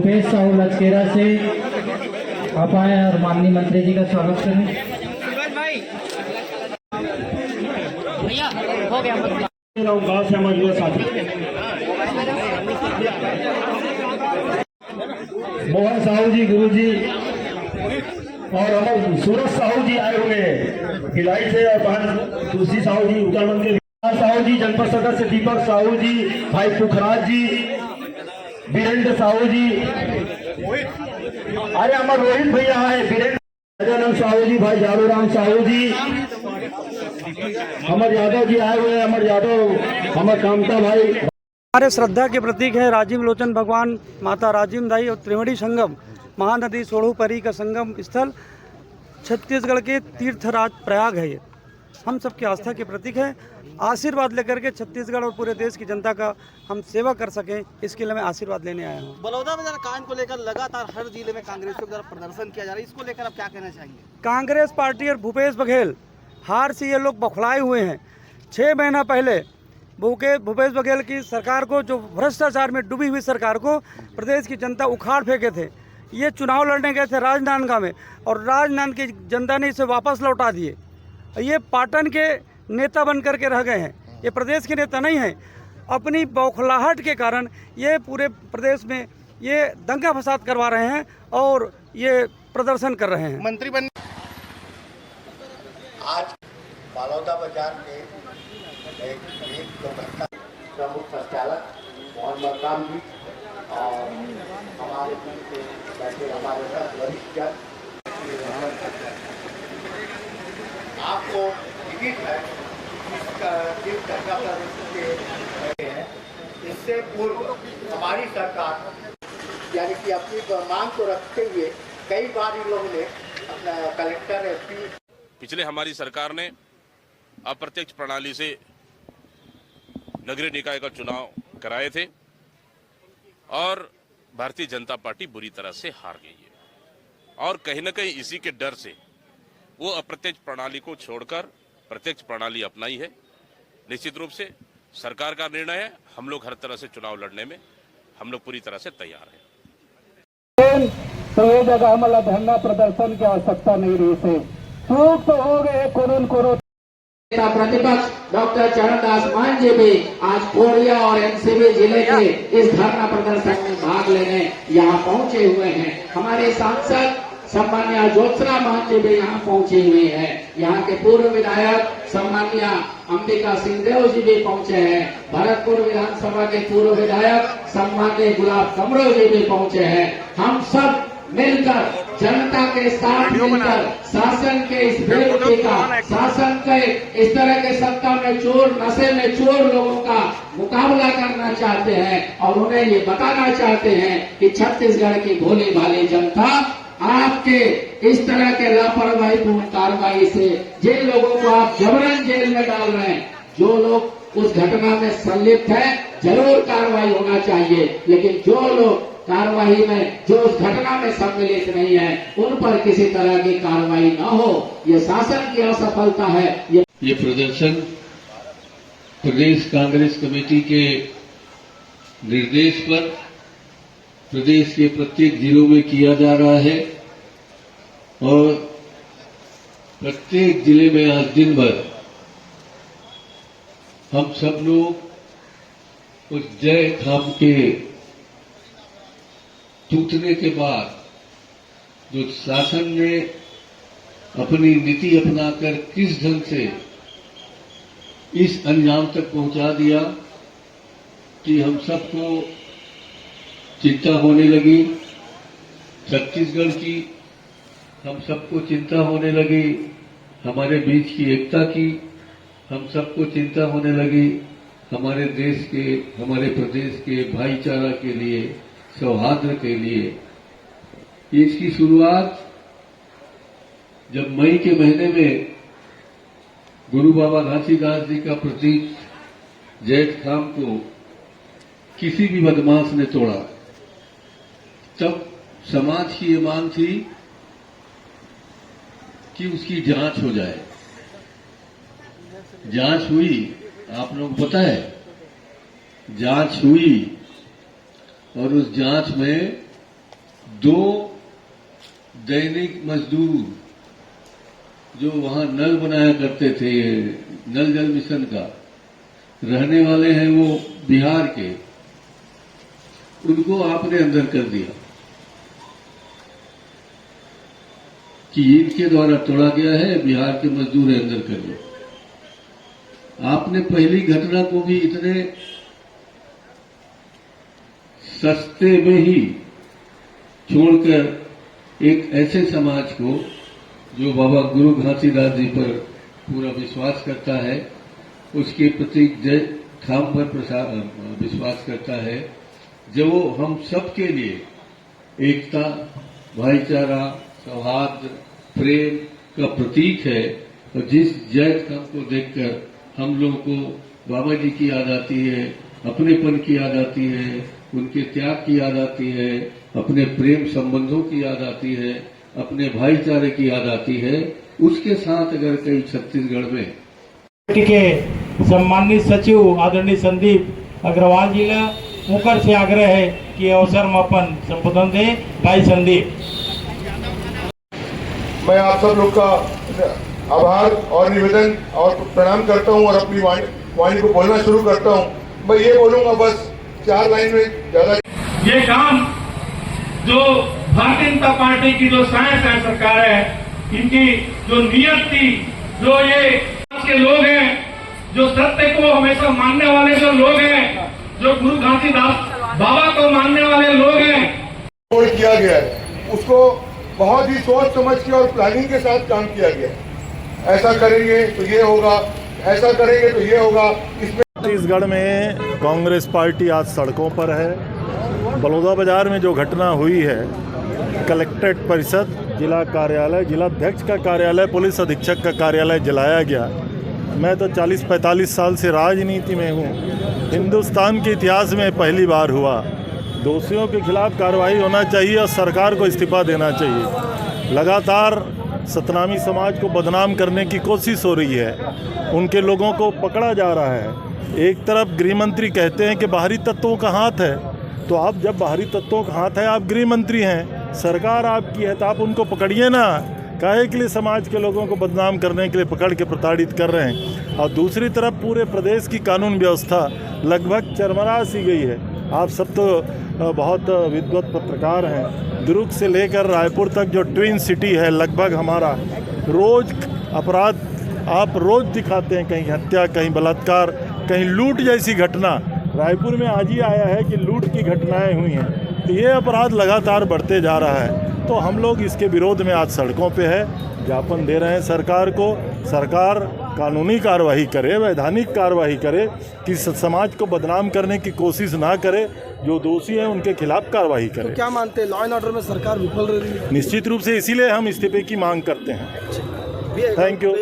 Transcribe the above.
भूपेश साहू लचकेरा से आप आए और माननीय मंत्री जी का स्वागत करें। भैया हो गया गांव से हमारे युवा साथी मोहन साहू जी, गुरु जी और हमारे सूरज साहू जी आए हुए हैं भिलाई से, और बहन तुलसी साहू जी उत्तराखंड के, साहू जी जनपद सदस्य दीपक साहू जी, भाई पुखराज जी, वीरेंद्र साहू जी, अरे हमारे रोहित भैया है, वीरेंद्र राजानंद साहू जी, भाई जालूराम साहू जी, अमर यादव जी आए हुए हैं, अमर यादव, अमर कामता भाई। हमारे श्रद्धा के प्रतीक है राजीव लोचन भगवान, माता राजीव दाई और त्रिवेणी संगम, महानदी सोढ़ूपरी का संगम स्थल छत्तीसगढ़ के तीर्थराज प्रयाग है। ये हम सबकी आस्था के प्रतीक है। आशीर्वाद लेकर के छत्तीसगढ़ और पूरे देश की जनता का हम सेवा कर सकें, इसके लिए मैं आशीर्वाद लेने आया हूँ। बलौदा में कांड को लेकर लगातार हर जिले में कांग्रेस के द्वारा प्रदर्शन किया जा रहा है, इसको लेकर आप क्या कहना चाहेंगे? कांग्रेस पार्टी और भूपेश बघेल हार से ये लोग बौखलाए हुए हैं। 6 महीना पहले भूपेश बघेल की सरकार को, जो भ्रष्टाचार में डूबी हुई सरकार को प्रदेश की जनता उखाड़ फेंके थे। ये चुनाव लड़ने गए थे राजनांदगांव में और राजनांद की जनता ने इसे वापस लौटा दिए। ये पाटन के नेता बन करके रह गए हैं, ये प्रदेश के नेता नहीं हैं। अपनी बौखलाहट के कारण ये पूरे प्रदेश में ये दंगा फसाद करवा रहे हैं और ये प्रदर्शन कर रहे हैं। मंत्री बन आज बलौदा बाजार के एक दुर्घटना प्रमुख संचालक मोहन मकाम जी और हमारे बैठे हमारे साथ वरिष्ठ जन, आपको टिकट है किस दंगा प्रदर्शन के हैं। इससे पूर्व हमारी सरकार यानी कि अपनी मांग को रखते हुए कई बार इन लोगों ने अपना कलेक्टर एसपी, पिछले हमारी सरकार ने अप्रत्यक्ष प्रणाली से नगरीय निकाय का चुनाव कराए थे और भारतीय जनता पार्टी बुरी तरह से हार गई है। और कहीं न कहीं इसी के डर से वो अप्रत्यक्ष प्रणाली को छोड़कर प्रत्यक्ष प्रणाली अपनाई है। निश्चित रूप से सरकार का निर्णय है, हम लोग हर तरह से चुनाव लड़ने में हम लोग पूरी तरह से तैयार हैं। तो ये जगह हमारा धरना प्रदर्शन की आवश्यकता नहीं रही से चूक तो हो गए करो। प्रतिपक्ष डॉक्टर चरणदास मान जी भी आज कोरिया और एनसीबी जिले के इस धरना प्रदर्शन में भाग लेने यहाँ पहुँचे हुए हैं। हमारे सांसद सम्मान्य ज्योत्सना मान जी भी यहाँ पहुँचे हुए हैं। यहाँ के पूर्व विधायक सम्मान्य अंबिका सिंहदेव जी भी पहुँचे हैं। भरतपुर विधानसभा के पूर्व विधायक सम्मान्य गुलाब कमरो जी भी पहुँचे हैं। हम सब मिलकर जनता के साथ मिलकर शासन के इस बेरुखी का, शासन के इस तरह के सत्ता में चोर, नशे में चोर लोगों का मुकाबला करना चाहते हैं और उन्हें ये बताना चाहते हैं कि छत्तीसगढ़ की भोली भाली जनता आपके इस तरह के लापरवाहीपूर्ण कार्रवाई से, जिन लोगों को आप जबरन जेल में डाल रहे हैं, जो लोग उस घटना में संलिप्त है, जरूर कार्रवाई होना चाहिए। लेकिन जो लोग कार्रवाई में, जो उस घटना में सम्मिलित नहीं है, उन पर किसी तरह की कार्रवाई न हो, ये शासन की असफलता है। ये प्रदर्शन प्रदेश कांग्रेस कमेटी के निर्देश पर प्रदेश के प्रत्येक जिलों में किया जा रहा है और प्रत्येक जिले में आज दिन भर हम सब लोग उस जय खाम के टूटने के बाद जो शासन ने अपनी नीति अपनाकर किस ढंग से इस अंजाम तक पहुंचा दिया कि हम सबको चिंता होने लगी छत्तीसगढ़ की, हम सबको चिंता होने लगी हमारे बीच की एकता की, हम सबको चिंता होने लगी हमारे देश के, हमारे प्रदेश के भाईचारा के लिए, सौहार्द के लिए। इसकी शुरुआत जब मई के महीने में गुरु बाबा घासीदास जी का प्रतीक जैत खाम को किसी भी बदमाश ने तोड़ा, तब समाज की ये मांग थी कि उसकी जांच हो जाए। जांच हुई, आप लोग पता है, जांच हुई और उस जांच में 2 दैनिक मजदूर जो वहां नल बनाया करते थे, नल जल मिशन का, रहने वाले हैं वो बिहार के, उनको आपने अंदर कर दिया कि इनके द्वारा तोड़ा गया है, बिहार के मजदूर अंदर कर दिया। आपने पहली घटना को भी इतने सस्ते में ही छोड़कर एक ऐसे समाज को जो बाबा गुरु घासीदास जी पर पूरा विश्वास करता है, उसके प्रति जय ठाम पर विश्वास करता है, जो हम सबके लिए एकता, भाईचारा, सौहार्द, प्रेम का प्रतीक है। और जिस जय ठाम को देखकर हम लोगों को बाबा जी की याद आती है, अपनेपन की याद आती है, उनके त्याग की याद आती है, अपने प्रेम संबंधों की याद आती है, अपने भाईचारे की याद आती है। उसके साथ अगर कई छत्तीसगढ़ में के सम्मानित सचिव आदरणीय संदीप अग्रवाल जी का मुकर से आग्रह है कि अवसर में अपन संबोधन दे। भाई संदीप। मैं आप सब लोग का आभार और निवेदन और प्रणाम करता हूं और अपनी वाणी को बोलना शुरू करता हूं। मैं ये बोलूंगा बस 4 लाइन में ज्यादा। ये काम जो भारतीय जनता पार्टी की जो साइंस है सरकार है, इनकी जो नियत थी, जो ये के लोग हैं, जो सत्य को हमेशा मानने वाले जो लोग हैं, जो गुरु घासीदास बाबा को मानने वाले लोग हैं, किया गया है उसको बहुत ही सोच समझ के और प्लानिंग के साथ काम किया गया है। ऐसा करेंगे तो ये होगा, ऐसा करेंगे तो ये होगा। इसमें छत्तीसगढ़ में कांग्रेस पार्टी आज सड़कों पर है। बलौदा बाजार में जो घटना हुई है, कलेक्ट्रेट परिषद, जिला कार्यालय, जिलाध्यक्ष का कार्यालय, पुलिस अधीक्षक का कार्यालय जलाया गया। मैं तो 40-45 साल से राजनीति में हूँ। हिंदुस्तान के इतिहास में पहली बार हुआ। दोषियों के खिलाफ कार्रवाई होना चाहिए और सरकार को इस्तीफा देना चाहिए। लगातार सतनामी समाज को बदनाम करने की कोशिश हो रही है, उनके लोगों को पकड़ा जा रहा है। एक तरफ गृह मंत्री कहते हैं कि बाहरी तत्वों का हाथ है, तो आप जब बाहरी तत्वों का हाथ है, आप गृह मंत्री हैं, सरकार आपकी है, तो आप उनको पकड़िए ना। काहे के लिए समाज के लोगों को बदनाम करने के लिए पकड़ के प्रताड़ित कर रहे हैं। और दूसरी तरफ पूरे प्रदेश की कानून व्यवस्था लगभग चरमरा सी गई है। आप सब तो बहुत विद्वत पत्रकार हैं। दुर्ग से लेकर रायपुर तक जो ट्विन सिटी है, लगभग हमारा रोज अपराध आप रोज दिखाते हैं, कहीं हत्या, कहीं बलात्कार, कहीं लूट जैसी घटना। रायपुर में आज ही आया है कि लूट की घटनाएं हुई हैं। तो ये अपराध लगातार बढ़ते जा रहा है। तो हम लोग इसके विरोध में आज सड़कों पे है, ज्ञापन दे रहे हैं सरकार को। सरकार कानूनी कार्रवाई करे, वैधानिक कार्रवाई करे, कि समाज को बदनाम करने की कोशिश ना करे। जो दोषी हैं उनके खिलाफ कार्रवाई करे। तो क्या मानते हैं, लॉ एंड ऑर्डर में सरकार विफल रही है? निश्चित रूप से इसीलिए हम इस्तीफे की मांग करते हैं। Thank you.